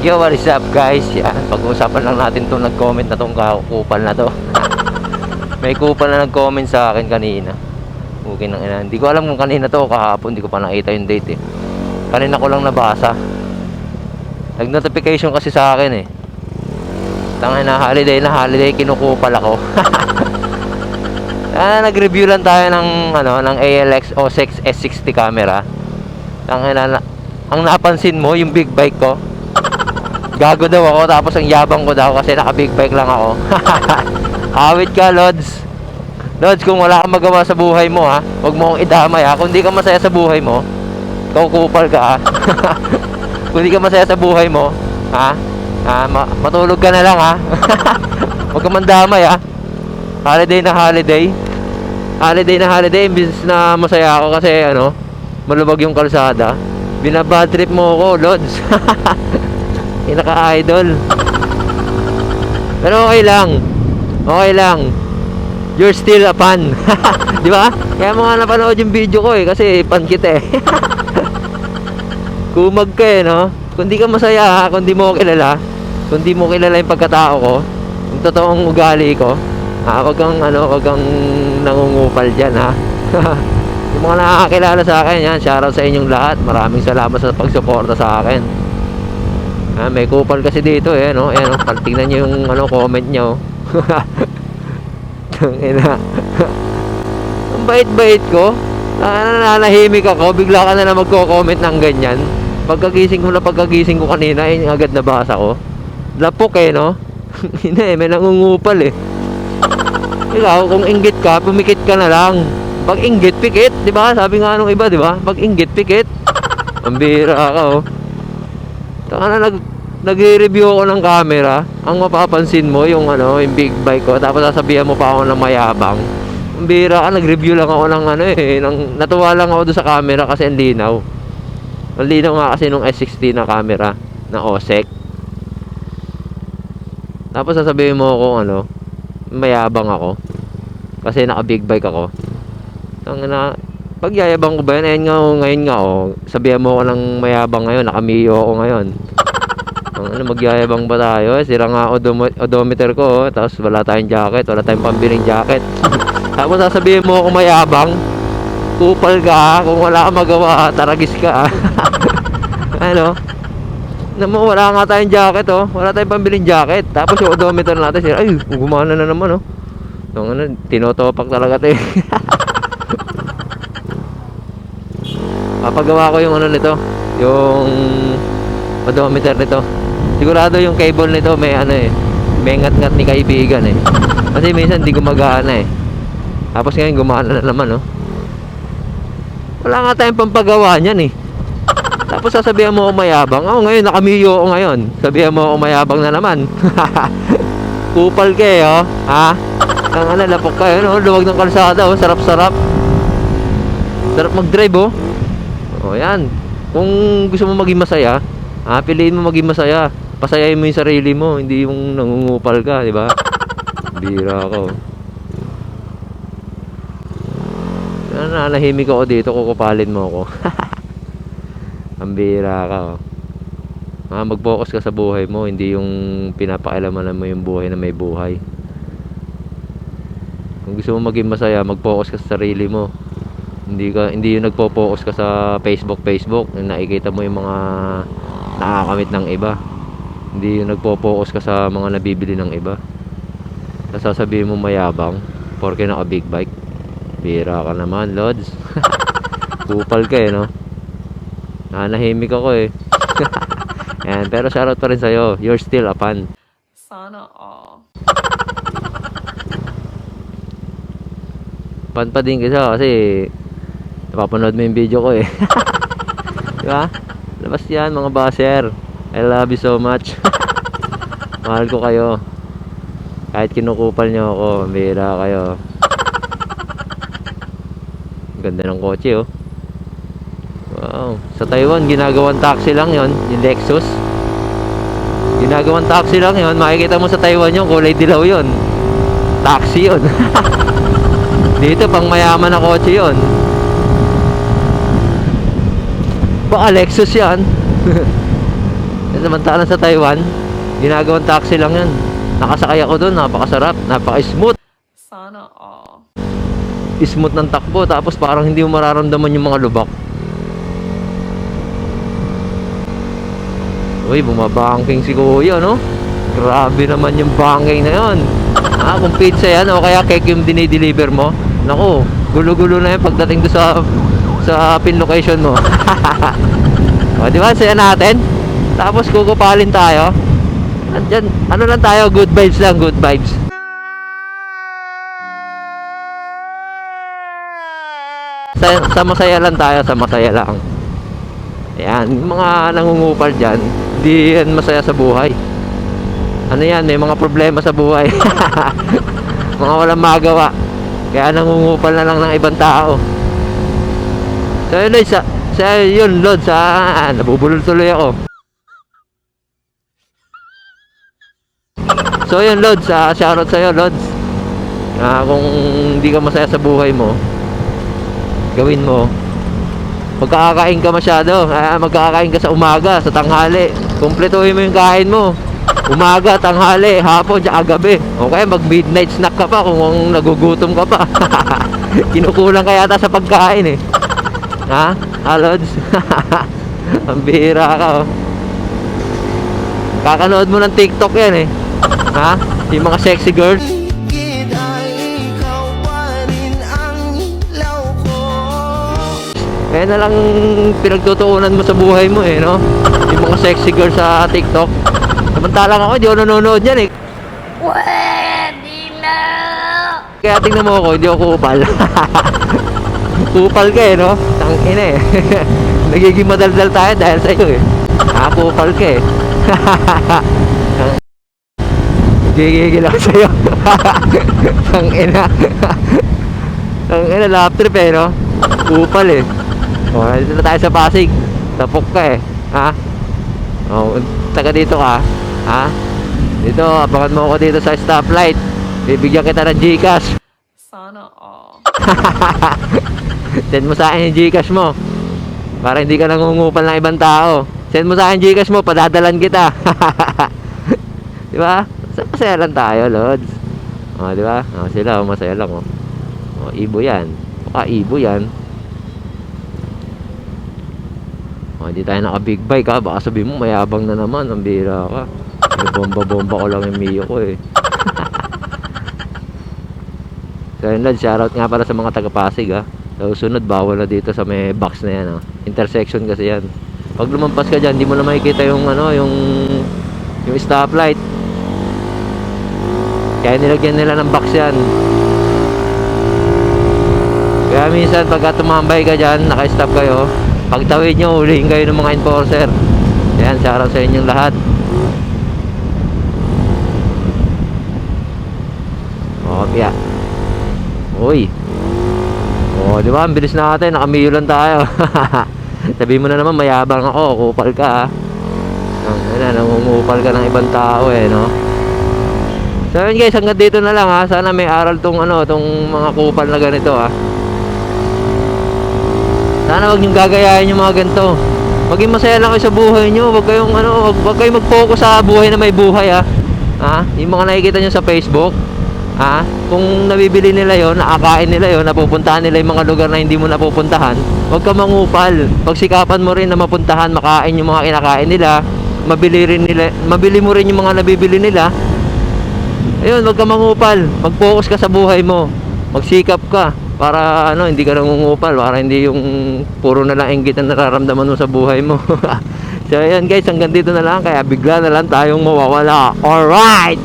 Yo, what is up guys? Yan, pag-uusapan lang natin itong nag-comment na itong kupal na to. May kupal na nag-comment sa akin kanina. Okay nang ina. Hindi ko alam kung kanina to o kahapon. Hindi ko pa nakita yung date eh. Kanina ko lang nabasa. Nag-notification kasi sa akin eh. Tangina na holiday, kinukupal ako. Nag-review lang tayo ng ng ALX O6 S60 camera. Tangina na, ang napansin mo yung big bike ko. Gago daw ako, tapos ang yabang ko daw kasi naka big bike lang ako. Awit ka, Lods. Lods, kung wala kang magawa sa buhay mo ha, huwag mo akong idamay ha. Kung di ka masaya sa buhay mo, ikaw kupal ka ha. Kung di ka masaya sa buhay mo, matulog ka na lang ha. Huwag ka mandamay ha. Holiday na holiday. Holiday na holiday, imbis na masaya ako kasi malubog yung kalsada. Binabad trip mo ako, Lods. Pinaka-idol. Pero okay lang. Okay lang. You're still a fan. Di ba? Kaya mo nga napanood yung video ko eh. Kasi fan kita eh. Kumag ka eh, no? Kung di ka masaya ha, kung di mo kilala, kung di mo kilala yung pagkatao ko, yung totoong ugali ko, wag kang nangungupal dyan ha. Yung mga nakakilala sa akin yan, shoutout sa inyong lahat. Maraming salamat sa pagsuporta sa akin. May kupal kasi dito eh, no? Ayan, tingnan nyo yung comment nyo. Tangina. Ang bait-bait ko. Nananahimik ako, bigla ka na magko-comment ng ganyan. Pagkagising ko kanina, agad nabasa ko. Lapok eh, no? Hindi, may nangungupal eh. Ikaw, kung inggit ka, pumikit ka na lang. Pag inggit, pikit, di ba? Sabi nga nung iba, di ba? Pag inggit, pikit. Ang bira ka, oh. Nag-review ako ng camera. Ang mapapansin mo yung yung big bike ko, tapos sasabihan mo pa ako ng mayabang. Ang bira ka, nag-review lang ako ng natuwa lang ako doon sa camera kasi ang linaw. Ang linaw nga kasi nung S60 na camera na OSEC. Tapos sasabihin mo ako mayabang ako kasi naka big bike ako. Pagyayabang ko ba yun? Ngayon nga sabihan mo ako ng mayabang ngayon, nakamiyo ako ngayon. Magyayabang ba tayo? Sira nga odometer ko, tapos wala tayong jacket, wala tayong pambiling jacket. Tapos sasabihin mo ako mayabang, kupal ka, kung wala kang magawa, taragis ka. Wala nga tayong jacket wala tayong pambiling jacket. Tapos yung odometer natin, sira, ay, gumana na naman tinotopak talaga tayo. Papagawa ko yung nito, yung odometer nito. Sigurado yung cable nito may may ngat-ngat ni kaibigan eh. Kasi minsan hindi gumagana eh. Tapos ngayon gumana na naman Wala nga tayong pampagawa niyan eh. Tapos sasabihan mo ako mayabang. Ngayon nakamiyo ako ngayon. Sabihan mo ako mayabang na naman. Kupal ka eh ha? Ang lapok ka luwag ng kalsada sarap-sarap. Sarap mag-drive yan. Kung gusto mo maging masaya, piliin mo maging masaya. Pasayahin mo yung sarili mo, hindi yung nangungupal ka, di ba? Bira ako. Nanahimik ako dito, kukupalin mo ako. Ang bira ka mag-focus ka sa buhay mo, hindi yung pinapakailaman mo yung buhay na may buhay. Kung gusto mo maging masaya, mag-focus ka sa sarili mo. Hindi yung nagpo-focus ka sa Facebook, nakikita mo yung mga nakakamit ng iba. Hindi yung nagpo-focus ka sa mga nabibili ng iba. Sasabihin mo mayabang porke naka big bike. Bira ka naman, Lods. Kupal ka no? Nahimik ako eh. Yan, pero shoutout pa rin sa'yo. You're still a fan. Sana all. Fan pa din kasi napapanood mo yung video ko eh. Diba? Labas yan mga baser. I love you so much. Mahal ko kayo. Kahit kinukupal nyo ako, bira kayo. Ganda ng kotse Wow. Sa Taiwan ginagawang taxi lang yon, yung Lexus. Ginagawang taxi lang yon. Makikita mo sa Taiwan yung kulay dilaw yon. Taxi yon. Dito pang mayaman na kotse yon. Baka Lexus yan. Samantalang sa Taiwan, ginagawang taxi lang yan. Nakasakay ako doon, napakasarap, napaka-smooth. Sana all. Smooth ng takbo, tapos parang hindi mo mararamdaman yung mga lubak. Uy, bumabangking si Kuya, no? Grabe naman yung bangking na yun. Kung pizza yan o kaya cake yung dinideliver mo, naku, gulo-gulo na yan pagdating doon sa pin location mo. O, di ba? Saya natin. Tapos kukupalin tayo. Andyan, ano lang tayo, good vibes lang, good vibes. Sa masaya lang tayo, sa masaya lang. Ayan, yung mga nangungupal dyan, di yan masaya sa buhay. Ano yan, may mga problema sa buhay. Mga walang magawa. Kaya nangungupal na lang ng ibang tao. So yun, Lod, yun, Lod, nabubulol tuloy ako. So yun, Lod, shoutout sa'yo, Lod. Kung hindi ka masaya sa buhay mo, gawin mo. Magkakakain ka masyado. Magkakakain ka sa umaga, sa tanghali. Kumpletuhin mo yung kain mo. Umaga, tanghali, hapon, tsaka gabi. Okay, mag midnight snack ka pa kung nagugutom ka pa. Kinukulang ka yata sa pagkain eh. Ha? Lods? Ang bihira ka oh. Kakanood mo ng TikTok yan eh. Ha? Yung mga sexy girls. Kaya na lang pinagtutuunan mo sa buhay mo eh, no? Yung mga sexy girls sa TikTok. Samantalang ako, di ako nanonood yan eh. Pwede na. Kaya tingnan mo ako, hindi ako kupal. Kupal ka eh, no? Tangina eh. Nagiging madaldal tayo dahil sa'yo eh. Kupal ka eh. Gigigil ako sa'yo. Tangina. Tangina, lap trip eh, no? Kupal eh. Dito na tayo sa Pasig. Tapok ka eh. Taga dito ka. Dito, abangan mo ako dito sa stoplight. Bibigyan kita ng Gcash. Sana all. Send mo sa akin yung Gcash mo. Para hindi ka nangungupal ng ibang tao. Send mo sa akin Gcash mo, padadalan kita. Di ba? Masaya lang tayo, Lods. Di ba? Sila, masaya lang, oh. Ibo yan. Ibo yan. Hindi tayo naka big bike ha. Baka sabihin mo mayabang na naman. Ang bira ka. May bomba-bomba ko lang yung Mio ko eh. So yun, Lod, shoutout nga para sa mga taga-Pasig ha. So sunod, bawal na dito sa may box na yan ha. Intersection kasi yan. Pag lumampas ka dyan, di mo na makikita yung yung stoplight. Kaya nilagyan nila ng box yan. Kaya minsan pagka tumambay ka dyan, naka-stop kayo, pagtawid nyo, ulihin kayo ng mga enforcer. Ayan, shoutout sa inyong lahat. Kaya uy, di ba, ang bilis natin, nakamiyo lang tayo. Sabi mo na naman, mayabang ako, kupal ka nangungupal ka ng ibang tao eh, no? So yun guys, hanggang dito na lang ha. Sana may aral tong mga kupal na ganito ha. Sana wag niyong gagayahin yung mga ganito. Maging masaya lang kayo sa buhay niyo. Wag kayong mag-focus sa buhay na may buhay ha. Yung mga nakikita niyo sa Facebook, kung nabibili nila yon, nakakain nila yon, napupuntahan nila yung mga lugar na hindi mo napupuntahan, wag ka mangupal. Pagsikapan mo rin na mapuntahan, makain yung mga kinakain nila, mabili mo rin yung mga nabibili nila. Ayun, wag ka mangupal. Mag-focus ka sa buhay mo. Magsikap ka para hindi ka nangungupal, para hindi yung puro na lang inggit na nararamdaman mo sa buhay mo. So ayun guys, hanggang dito na lang, kaya bigla na lang tayong mawawala. Alright!